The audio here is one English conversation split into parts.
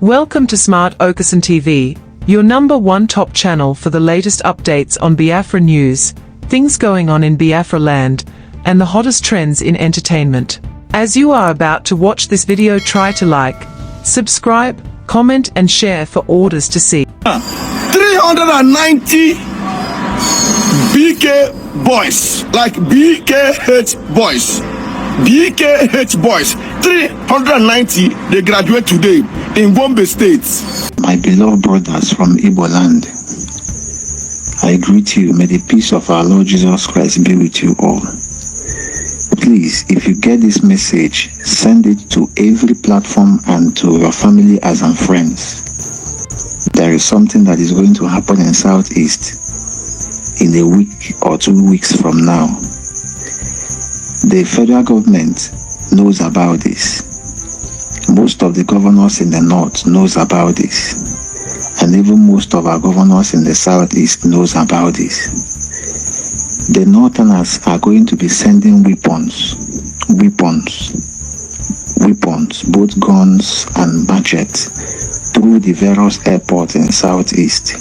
Welcome to Smart Okasan TV, your #1 top channel for the latest updates on Biafra news, things going on in Biafra land, and the hottest trends in entertainment. As you are about to watch this video, try to like, subscribe, comment and share for orders to see. 390 BK boys, like BKH boys. BKH boys, 390, they graduate today in Gombe State. My beloved brothers from Igbo land, I greet you. May the peace of our Lord Jesus Christ be with you all. Please, if you get this message, send it to every platform and to your family and friends. There is something that is going to happen in Southeast in a week or 2 weeks from now. The federal government knows about this. Most of the governors in the north knows about this. And even most of our governors in the southeast knows about this. The northerners are going to be sending weapons, both guns and machetes, through the various airports in southeast.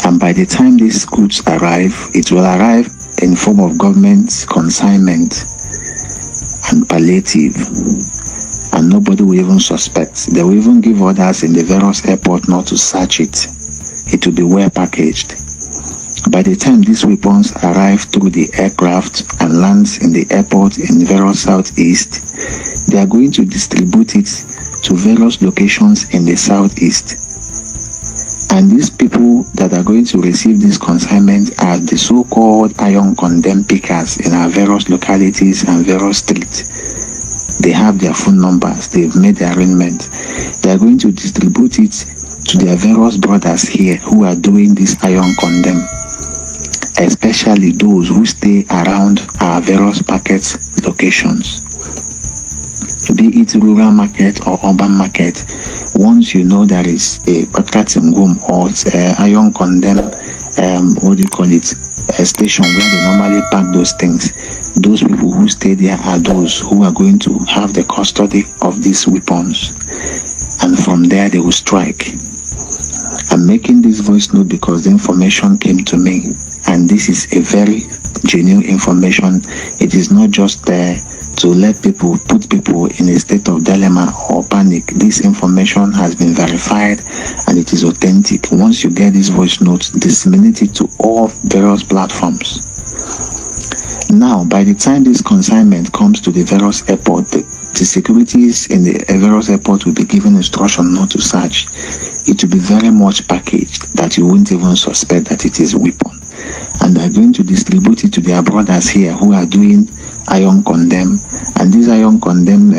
And by the time these goods arrive, it will arrive in form of government consignment and palliative, and nobody will even suspect. They will even give orders in the various airports not to search it. It will be well packaged. By the time these weapons arrive through the aircraft and lands in the airport in various southeast, they are going to distribute it to various locations in the southeast. And these people that are going to receive this consignment are the so-called iron condemn pickers in our various localities and various streets. They have their phone numbers. They've made the arrangement. They are going to distribute it to their various brothers here who are doing this iron condemn, especially those who stay around our various market locations, be it rural market or urban market. Once you know there is a room or iron condemn, what do you call it, a station where they normally pack those things, those people who stay there are those who are going to have the custody of these weapons, and from there they will strike. I'm making this voice note because the information came to me, and this is a very genuine information. It is not just there to put people in a state of dilemma or panic. This information has been verified and it is authentic. Once you get this voice note, disseminate it to all various platforms. Now, by the time this consignment comes to the various airport, the securities in the various airport will be given instruction not to search. It will be very much packaged that you won't even suspect that it is a weapon. And they're going to distribute it to their brothers here who are doing iron condemn, and these iron condemn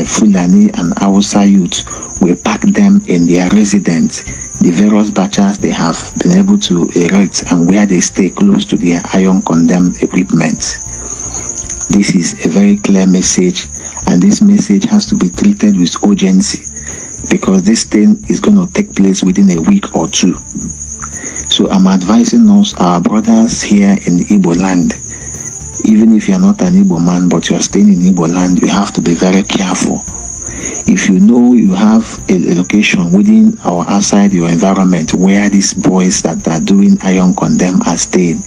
Fulani and Hausa youth will pack them in their residence, the various batches they have been able to erect and where they stay close to their iron condemn equipment. This is a very clear message, and this message has to be treated with urgency because this thing is going to take place within a week or two. So I'm advising us, our brothers here in Igbo land, even if you're not an Igbo man but you're staying in Igbo land, you have to be very careful. If you know you have a location within or outside your environment where these boys that are doing iron condemn are staying,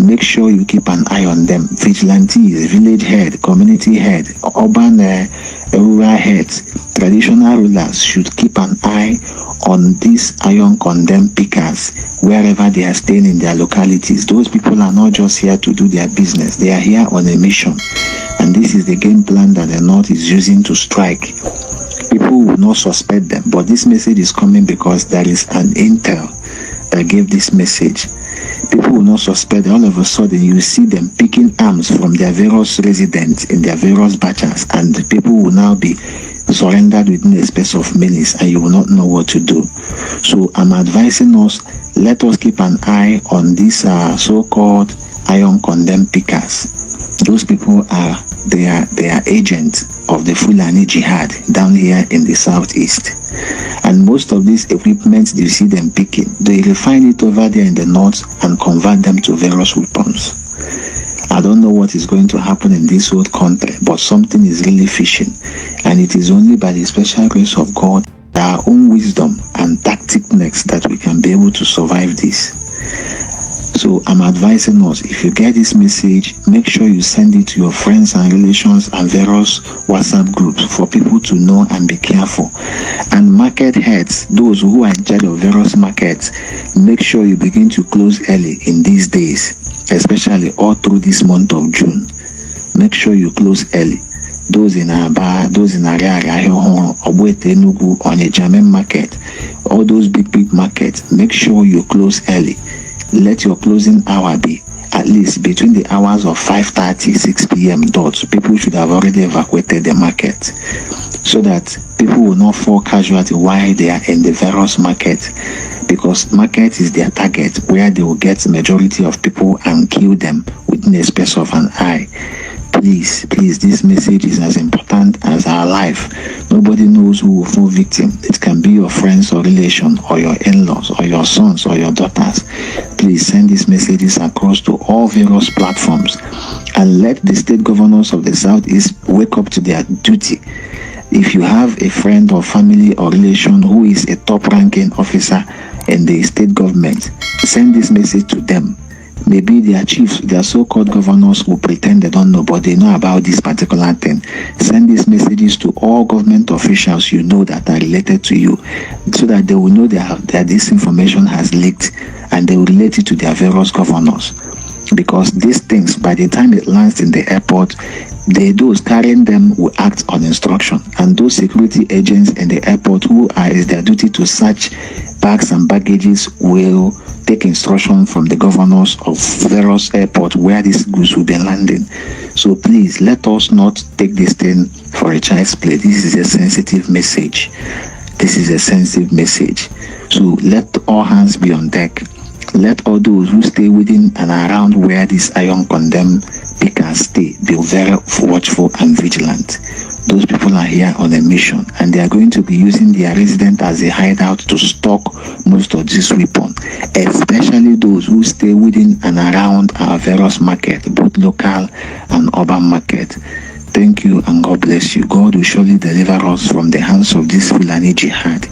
make sure you keep an eye on them. Vigilantes, village head, community head, urban rural heads, traditional rulers should keep an eye on these iron condemn pickers wherever they are staying in their localities. Those people are not just here to do their business. They are here on a mission. And this is the game plan that the North is using to strike. People will not suspect them. But this message is coming because there is an intel that gave this message. People will not suspect. All of a sudden, you see them picking arms from their various residents in their various batches. And the people will now be surrendered within a space of minutes, and you will not know what to do. So I'm advising us, let us keep an eye on these so-called iron condemn pickers. Those people are agents of the Fulani jihad down here in the southeast. And most of these equipment you see them picking, they refine it over there in the north and convert them to various weapons. I don't know what is going to happen in this whole country, but something is really fishing. And it is only by the special grace of God, our own wisdom and tacticness, that we can be able to survive this. So I'm advising us, if you get this message, make sure you send it to your friends and relations and various WhatsApp groups for people to know and be careful. And market heads, those who are in charge of various markets, make sure you begin to close early in these days, especially all through this month of June. Make sure you close early. Those in Aba, those in Ariaga, Obwete, Nugu, on a German market, all those big markets, make sure you close early. Let your closing hour be at least between the hours of 5:30, 6 p.m. dots. People should have already evacuated the market, so that people will not fall casualty while they are in the various markets, because market is their target where they will get majority of people and kill them within a space of an eye. Please, this message is as important as our life. Nobody knows who will fall victim. It can be your friends or relation, or your in-laws, or your sons, or your daughters. Please send these messages across to all various platforms, and let the state governors of the Southeast wake up to their duty. If you have a friend or family or relation who is a top-ranking officer in the state government, send this message to them. Maybe their chiefs, their so-called governors, will pretend they don't know, but they know about this particular thing. Send these messages to all government officials you know that are related to you, so that they will know that this information has leaked, and they will relate it to their various governors. Because these things, by the time it lands in the airport, those carrying them will act on instruction, and those security agents in the airport who is their duty to search bags and baggages will take instruction from the governors of various airports where these goods will be landing. So please, let us not take this thing for a child's play. This is a sensitive message. So let all hands be on deck. Let all those who stay within and around where this iron condemned pickers stay be very watchful and vigilant. Those people are here on a mission, and they are going to be using their residence as a hideout to stock most of this weapon, especially those who stay within and around our various markets, both local and urban market. Thank you, and God bless you. God will surely deliver us from the hands of this Fulani jihad.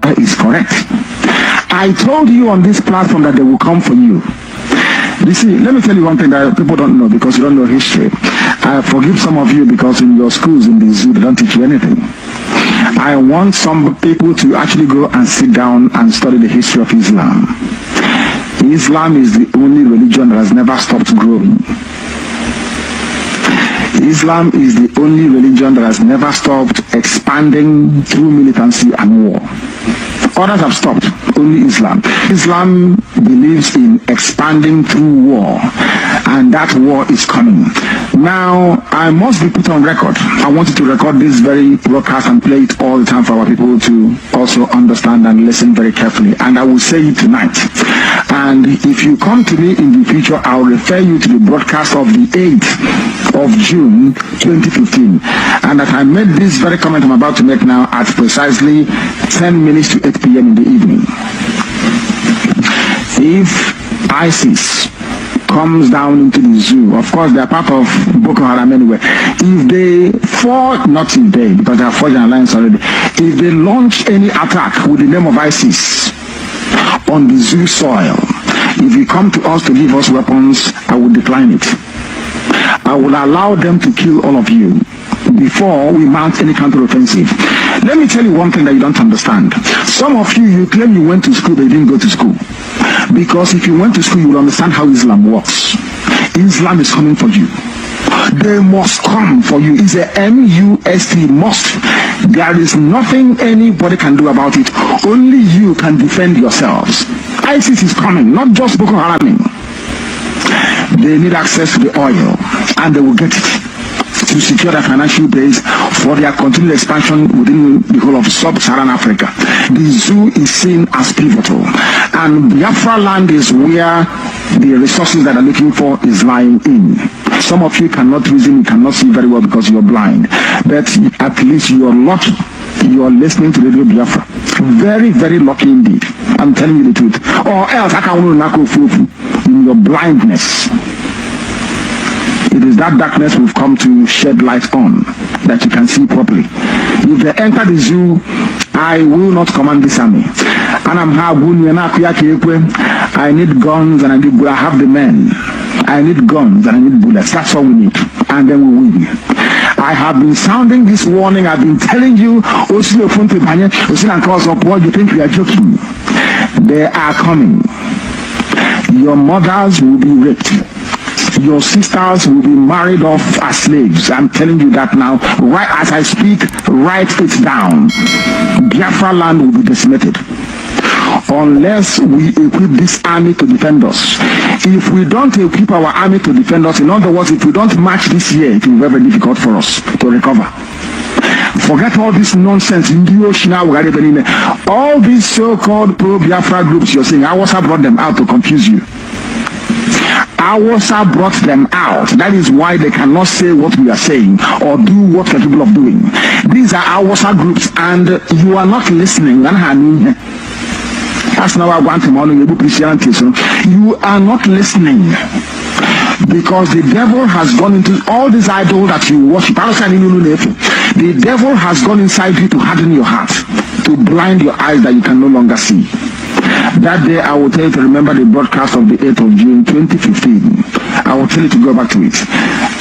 That is correct. I told you on this platform that they will come for you. You see, let me tell you one thing that people don't know, because you don't know history. I forgive some of you because in your schools in the zoo they don't teach you anything. I want some people to actually go and sit down and study the history of Islam. Islam is the only religion that has never stopped growing. Islam is the only religion that has never stopped expanding through militancy and war. Others have stopped, only Islam. Islam believes in expanding through war, and that war is coming. Now, I must be put on record. I wanted to record this very broadcast and play it all the time for our people to also understand and listen very carefully. And I will say it tonight. And if you come to me in the future, I'll refer you to the broadcast of the 8th of June 2015. And that I made this very comment I'm about to make now at precisely 10 minutes to 8 p.m. in the evening. If ISIS comes down into the zoo, of course they are part of Boko Haram anyway, if they fall, not if they, because they are forged an alliance already, if they launch any attack with the name of ISIS on the zoo soil, if you come to us to give us weapons, I will decline it. I will allow them to kill all of you before we mount any counter-offensive. Let me tell you one thing that you don't understand. Some of you claim you went to school, but you didn't go to school. Because if you went to school, you will understand how Islam works. Islam is coming for you. They must come for you. It's a M-U-S-T, must. There is nothing anybody can do about it. Only you can defend yourselves. ISIS is coming, not just Boko Haram. They need access to the oil, and they will get it to secure their financial base for their continued expansion within the whole of sub-Saharan Africa. The zoo is seen as pivotal, and Biafra land is where the resources that are looking for is lying in. Some of you cannot reason, you cannot see very well because you're blind, but at least you are lucky. You are listening to Radio Biafra. Very, very lucky indeed. I'm telling you the truth. Or else I can in your blindness. It is that darkness we've come to shed light on, that you can see properly. If they enter the zoo, I will not command this army. And I need guns and I have the men. I need guns and I need bullets. That's all we need. And then we win. I have been sounding this warning. I've been telling you, what you think we are joking? They are coming. Your mothers will be raped. Your sisters will be married off as slaves. I'm telling you that now. Right as I speak, write it down. Biafra land will be decimated unless we equip this army to defend us. If we don't equip our army to defend us, in other words, if we don't march this year, it will be very difficult for us to recover. Forget all this nonsense. All these so-called pro-Biafra groups you're saying, Awasa brought them out to confuse you. Awasa brought them out. That is why they cannot say what we are saying or do what we're capable of doing. These are Awasa groups and you are not listening. That's now I want to Christianity. So you are not listening. Because the devil has gone into all these idols that you worship. The devil has gone inside you to harden your heart, to blind your eyes that you can no longer see. That day I will tell you to remember the broadcast of the 8th of June 2015. I will tell you to go back to it.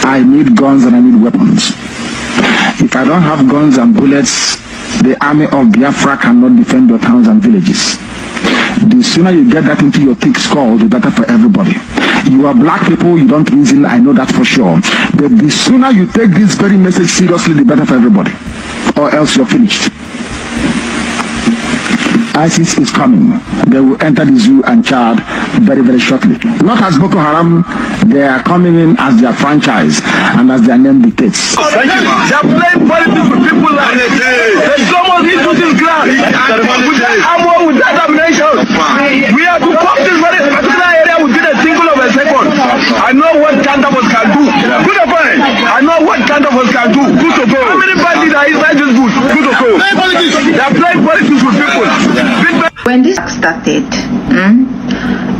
I need guns and I need weapons. If I don't have guns and bullets, the army of Biafra cannot defend your towns and villages. The sooner you get that into your thick skull, the better for everybody. You are black people, you don't reason, I know that for sure. But the sooner you take this very message seriously, the better for everybody. Or else you're finished. ISIS is coming. They will enter the zoo and Chad very, very shortly. Not as Boko Haram, they are coming in as their franchise and as their name dictates. Thank you. They are playing politics with people like there's someone into this ground. I'm one with that nation. We have to come this very particular area within a single of a second. I know what Kandavos can do. Good to go. I know what Kandavos can do. Good to go. How many parties are inside this booth? Good to go. They are playing politics with people. When this started,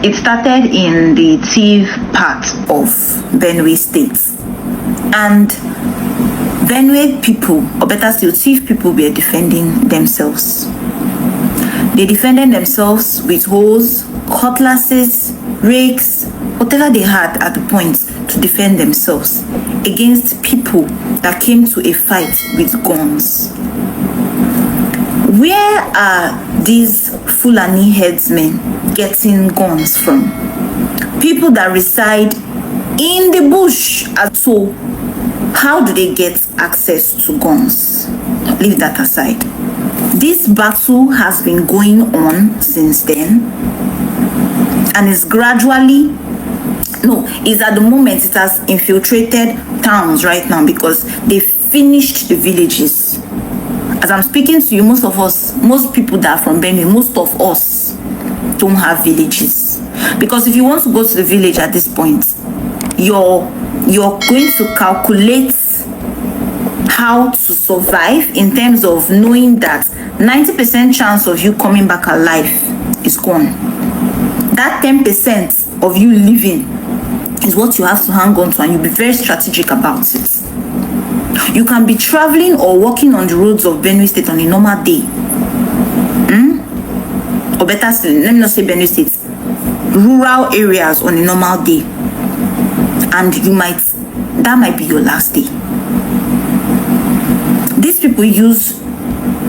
it started in the Tiv part of Benue State. And Benue people, or better still, Tiv people were defending themselves. They defended themselves with hoes, cutlasses, rakes, whatever they had at the point to defend themselves against people that came to a fight with guns. Where are these Fulani headsmen getting guns from? People that reside in the bush. So how do they get access to guns? Leave that aside. This battle has been going on since then and is gradually, is at the moment it has infiltrated towns right now because they finished the villages. As I'm speaking to you, most people that are from Benue, most of us don't have villages. Because if you want to go to the village at this point, you're going to calculate how to survive in terms of knowing that 90% chance of you coming back alive is gone. That 10% of you living is what you have to hang on to, and you'll be very strategic about it. You can be traveling or walking on the roads of Benue State on a normal day. Or better still, let me not say Benue State. Rural areas on a normal day. And that might be your last day. These people use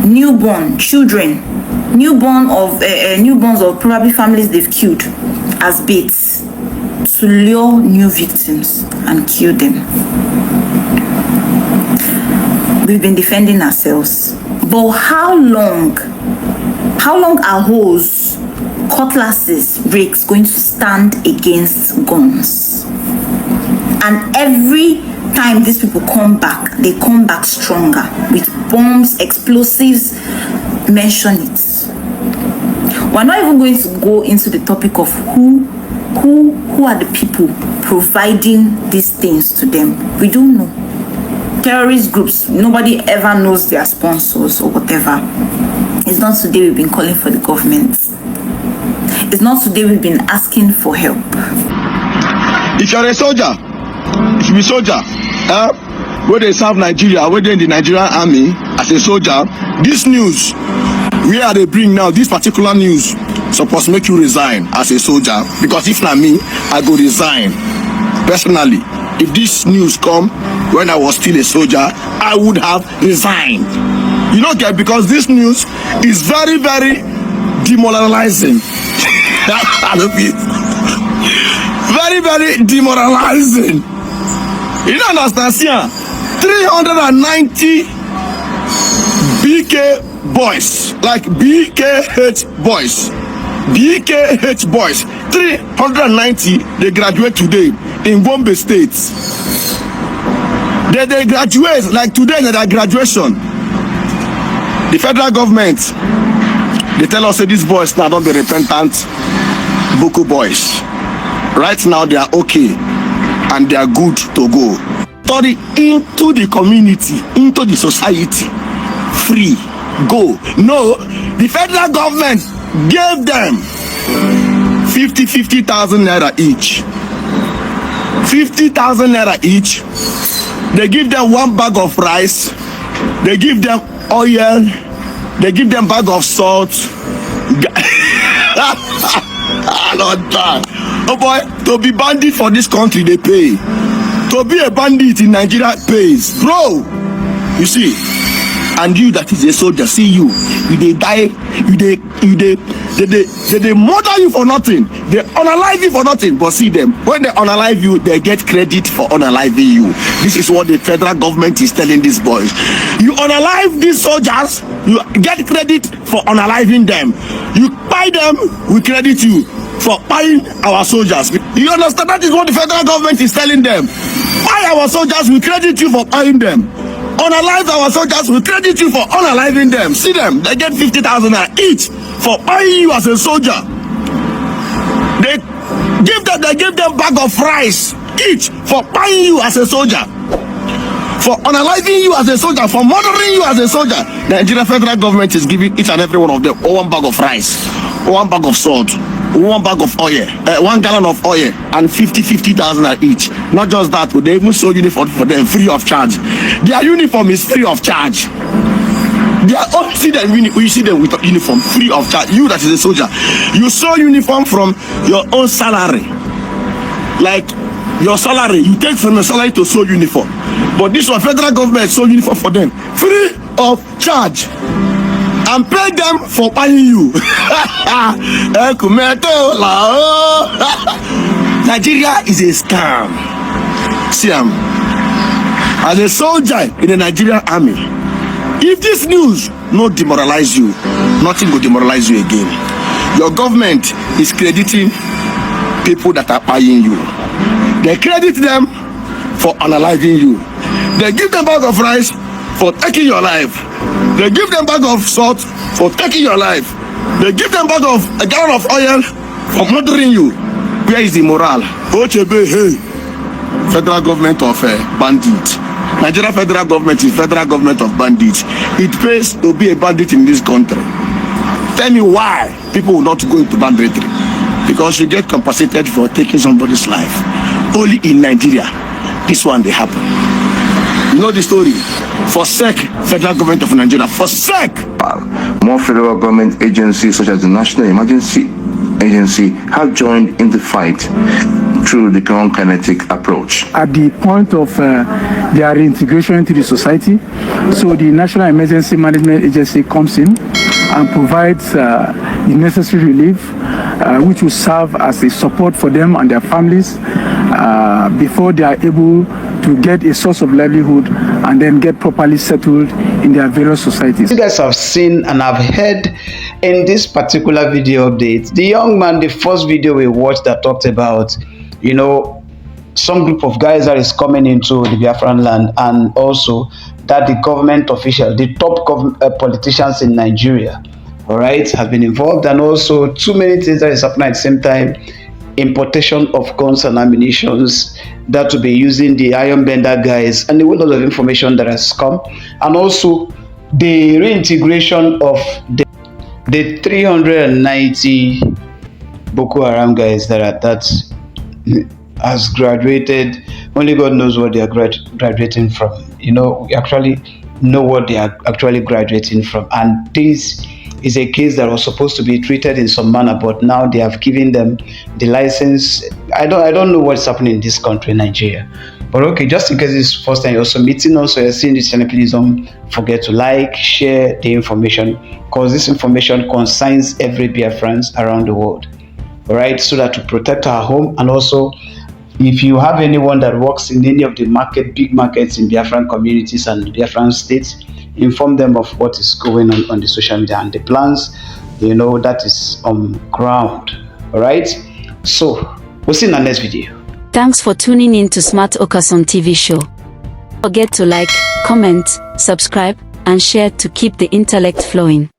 newborn children, newborns of probably families they've killed as baits to lure new victims and kill them. We've been defending ourselves. But how long are hoes, cutlasses, rakes going to stand against guns? And every time these people come back, they come back stronger with bombs, explosives. Mention it. We're not even going to go into the topic of who are the people providing these things to them. We don't know. Terrorist groups, nobody ever knows their sponsors or whatever. It's not today we've been calling for the government. It's not today we've been asking for help. If you're a soldier, if be soldier, where they serve Nigeria, where they in the Nigerian army as a soldier. This news, where they bring now, this particular news, supposed to make you resign as a soldier. Because if not me, I go resign. Personally, if this news come when I was still a soldier, I would have resigned. You know, okay, because this news is very, very demoralizing. Very, very demoralizing. You don't understand, see, 390 BK boys, like BKH boys, 390, they graduate today in Gombe State. They graduate, like today, their graduation. The federal government, they tell us that these boys now don't be repentant Boko boys. Right now they are okay and they are good to go. Study into the community, into the society. Free. Go. No, the federal government gave them 50,000 naira each. 50,000 naira each. They give them one bag of rice. They give them oil. They give them bag of salt. Oh boy, to be bandit for this country they pay. To be a bandit in Nigeria pays, bro. You see, and you that is a soldier, see you they die, they murder you for nothing, they unalive you for nothing. But see them, when they unalive you, they get credit for unaliving you. This is what the federal government is telling these boys. You unalive these soldiers, you get credit for unaliving them. You buy them, we credit you for buying our soldiers. You understand? That is what the federal government is telling them. Buy our soldiers, we credit you for buying them. Unalive our soldiers, we credit you for unaliving them. See them, they get 50,000 each for buying you as a soldier. They give them bag of rice each for buying you as a soldier. For unaliving you as a soldier, for murdering you as a soldier. The Nigeria federal government is giving each and every one of them one bag of rice, one bag of salt, one bag of oil, 1 gallon of oil, and 50,000 each. Not just that, but they even sew uniform for them free of charge. Their uniform is free of charge. They are all see them. You see them with a uniform free of charge. You that is a soldier, you sew uniform from your own salary. Like your salary, you take from your salary to sew uniform. But this one, federal government sew uniform for them free of charge. And pay them for buying you. Nigeria is a scam. See, as a soldier in the Nigerian army, if this news not demoralize you, nothing will demoralize you again. Your government is crediting people that are buying you. They credit them for unaliving you. They give them bag of rice for taking your life. They give them bag of salt for taking your life. They give them bag of a gallon of oil for murdering you. Where is the morale? OCB, hey, federal government of bandits. Nigeria federal government is federal government of bandits. It pays to be a bandit in this country. Tell me why people will not go into banditry. Because you get compensated for taking somebody's life. Only in Nigeria, this one they happen. You know the story. Forsake federal government of Nigeria. Forsake. More federal government agencies such as the National Emergency Agency have joined in the fight through the non-kinetic approach. At the point of their reintegration into the society, so the National Emergency Management Agency comes in and provides the necessary relief, which will serve as a support for them and their families before they are able to get a source of livelihood and then get properly settled in their various societies. You guys have seen and have heard in this particular video update, the young man, the first video we watched that talked about, you know, some group of guys that is coming into the Biafran land, and also that the government officials, the top politicians in Nigeria, all right, have been involved, and also too many things that is happening at the same time. Importation of guns and ammunitions that will be using the iron bender guys, and a lot of information that has come, and also the reintegration of the 390 Boko Haram guys that has graduated only God knows what they are graduating from. You know, we actually know what they are actually graduating from. And this is a case that was supposed to be treated in some manner, but now they have given them the license. I don't know what's happening in this country, Nigeria. But okay, just in case it's first time you're submitting, also you're seeing this channel, please don't forget to like, share the information, because this information concerns every Biafrans around the world. All right, so that to protect our home, and also if you have anyone that works in any of the big markets in Biafran communities and Biafran states, inform them of what is going on the social media and the plans, you know, that is on ground. All right, so we'll see in the next video. Thanks for tuning in to Smart Okason TV show. Don't forget to like, comment, subscribe, and share to keep the intellect flowing.